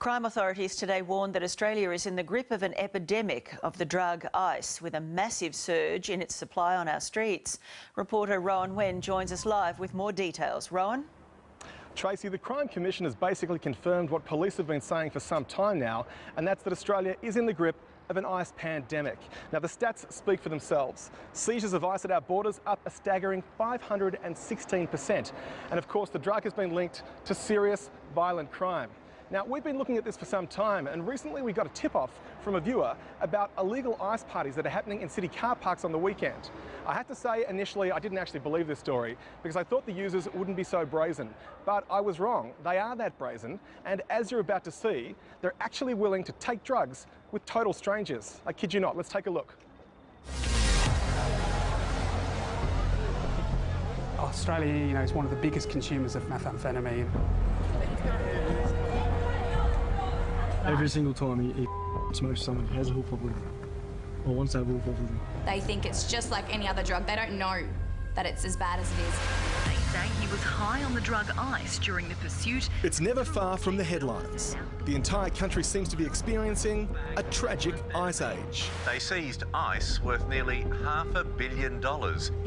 Crime authorities today warned that Australia is in the grip of an epidemic of the drug ice, with a massive surge in its supply on our streets. Reporter Rowan Wen joins us live with more details. Rowan? Tracy, the Crime Commission has basically confirmed what police have been saying for some time now, and that's that Australia is in the grip of an ice pandemic. Now, the stats speak for themselves. Seizures of ice at our borders up a staggering 516%. And of course, the drug has been linked to serious violent crime. Now, we've been looking at this for some time, and recently we got a tip-off from a viewer about illegal ice parties that are happening in city car parks on the weekend. I have to say, initially, I didn't actually believe this story because I thought the users wouldn't be so brazen. But I was wrong. They are that brazen, and as you're about to see, they're actually willing to take drugs with total strangers. I kid you not. Let's take a look. Australia, is one of the biggest consumers of methamphetamine. Every single time he smokes someone, he has a hook up with him. Or wants to have a hook up with him. They think it's just like any other drug. They don't know that it's as bad as it is. They say he was high on the drug ice during the pursuit. It's never far from the headlines. The entire country seems to be experiencing a tragic ice age. They seized ice worth nearly $500 million.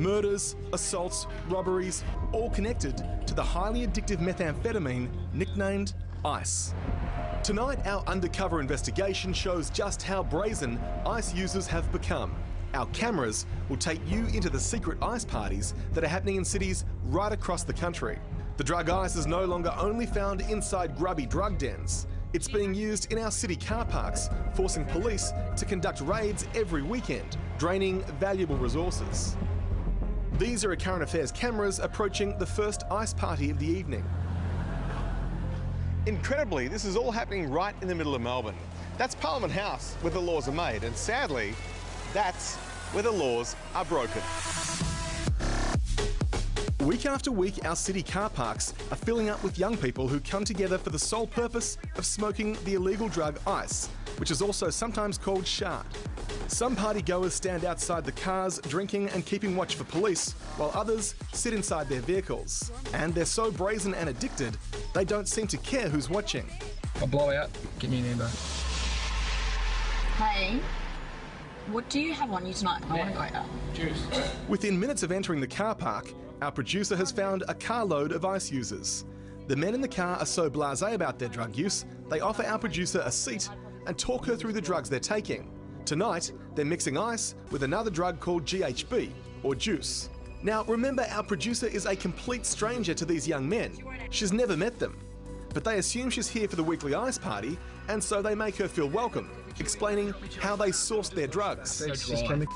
Murders, assaults, robberies, all connected to the highly addictive methamphetamine nicknamed ice. Tonight, our undercover investigation shows just how brazen ice users have become. Our cameras will take you into the secret ice parties that are happening in cities right across the country. The drug ice is no longer only found inside grubby drug dens. It's being used in our city car parks, forcing police to conduct raids every weekend, draining valuable resources. These are a current affairs cameras approaching the first ice party of the evening. Incredibly, this is all happening right in the middle of Melbourne. That's Parliament House, where the laws are made, and sadly, that's where the laws are broken. Week after week, our city car parks are filling up with young people who come together for the sole purpose of smoking the illegal drug ice, which is also sometimes called shard. Some party goers stand outside the cars, drinking and keeping watch for police, while others sit inside their vehicles. And they're so brazen and addicted, they don't seem to care who's watching. I'll blow out, get me an Amber. Hey, what do you have on you tonight? I want to go out. Juice. Within minutes of entering the car park, our producer has found a carload of ice users. The men in the car are so blasé about their drug use, they offer our producer a seat and talk her through the drugs they're taking. Tonight, they're mixing ice with another drug called GHB, or juice. Now, remember, our producer is a complete stranger to these young men. She's never met them. But they assume she's here for the weekly ice party, and so they make her feel welcome, explaining how they sourced their drugs. Hayley,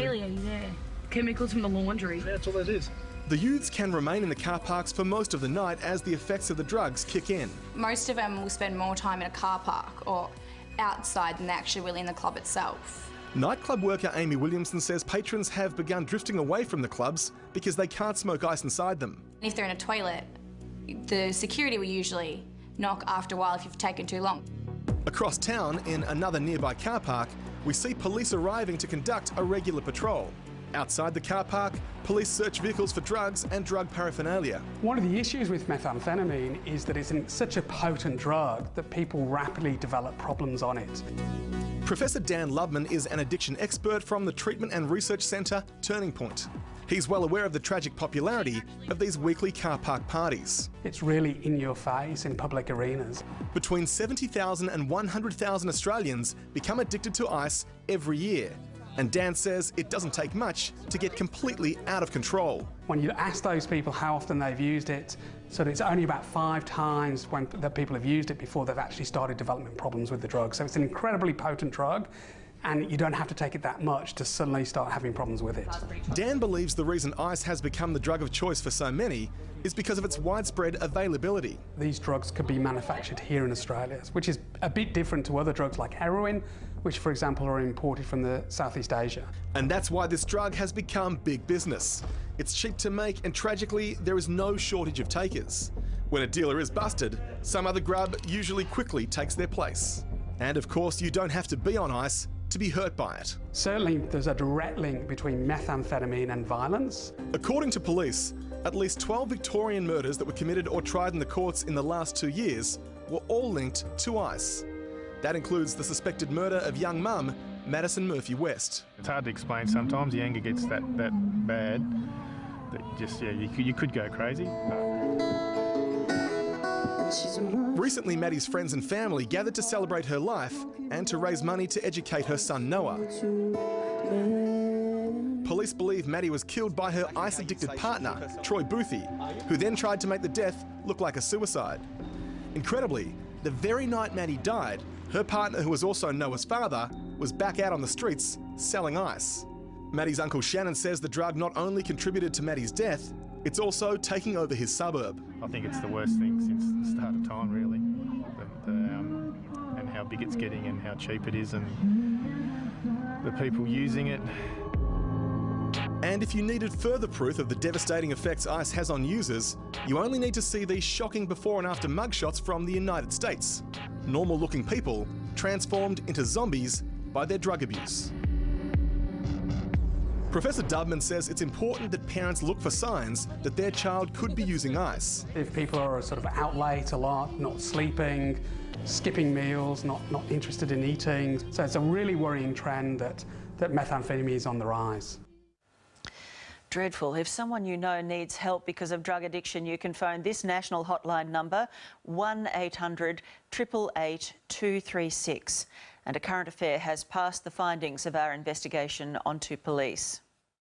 are you there? Chemicals from the laundry. That's all that is. The youths can remain in the car parks for most of the night as the effects of the drugs kick in. Most of them will spend more time in a car park or outside than they're actually really in the club itself. Nightclub worker Amy Williamson says patrons have begun drifting away from the clubs because they can't smoke ice inside them. If they're in a toilet, the security will usually knock after a while if you've taken too long. Across town, in another nearby car park, we see police arriving to conduct a regular patrol. Outside the car park, police search vehicles for drugs and drug paraphernalia. One of the issues with methamphetamine is that it's such a potent drug that people rapidly develop problems on it. Professor Dan Loveman is an addiction expert from the Treatment and Research Centre Turning Point. He's well aware of the tragic popularity of these weekly car park parties. It's really in your face in public arenas. Between 70,000 and 100,000 Australians become addicted to ice every year. And Dan says it doesn't take much to get completely out of control. When you ask those people how often they've used it, so it's only about 5 times that people have used it before they've actually started developing problems with the drug. So it's an incredibly potent drug, and you don't have to take it that much to suddenly start having problems with it. Dan believes the reason ice has become the drug of choice for so many is because of its widespread availability. These drugs could be manufactured here in Australia, which is a bit different to other drugs like heroin, which, for example, are imported from Southeast Asia. And that's why this drug has become big business. It's cheap to make, and tragically, there is no shortage of takers. When a dealer is busted, some other grub usually quickly takes their place. And of course, you don't have to be on ice to be hurt by it. Certainly, there's a direct link between methamphetamine and violence. According to police, at least 12 Victorian murders that were committed or tried in the courts in the last 2 years were all linked to ice. That includes the suspected murder of young mum, Madison Murphy West. It's hard to explain sometimes. The anger gets that bad that just, yeah, you could go crazy. Recently, Maddie's friends and family gathered to celebrate her life and to raise money to educate her son Noah. Police believe Maddie was killed by her ice-addicted partner, Troy Boothie, who then tried to make the death look like a suicide. Incredibly, the very night Maddie died, her partner, who was also Noah's father, was back out on the streets selling ice. Maddie's uncle Shannon says the drug not only contributed to Maddie's death, it's also taking over his suburb. I think it's the worst thing since the start of time, really, and how big it's getting and how cheap it is and the people using it. And if you needed further proof of the devastating effects ice has on users, you only need to see these shocking before and after mugshots from the United States. Normal-looking people transformed into zombies by their drug abuse. Professor Dubman says it's important that parents look for signs that their child could be using ice. If people are sort of out late a lot, not sleeping, skipping meals, not interested in eating, so it's a really worrying trend that methamphetamine is on the rise. Dreadful. If someone you know needs help because of drug addiction, you can phone this national hotline number, 1800 888 236. And A Current Affair has passed the findings of our investigation onto police.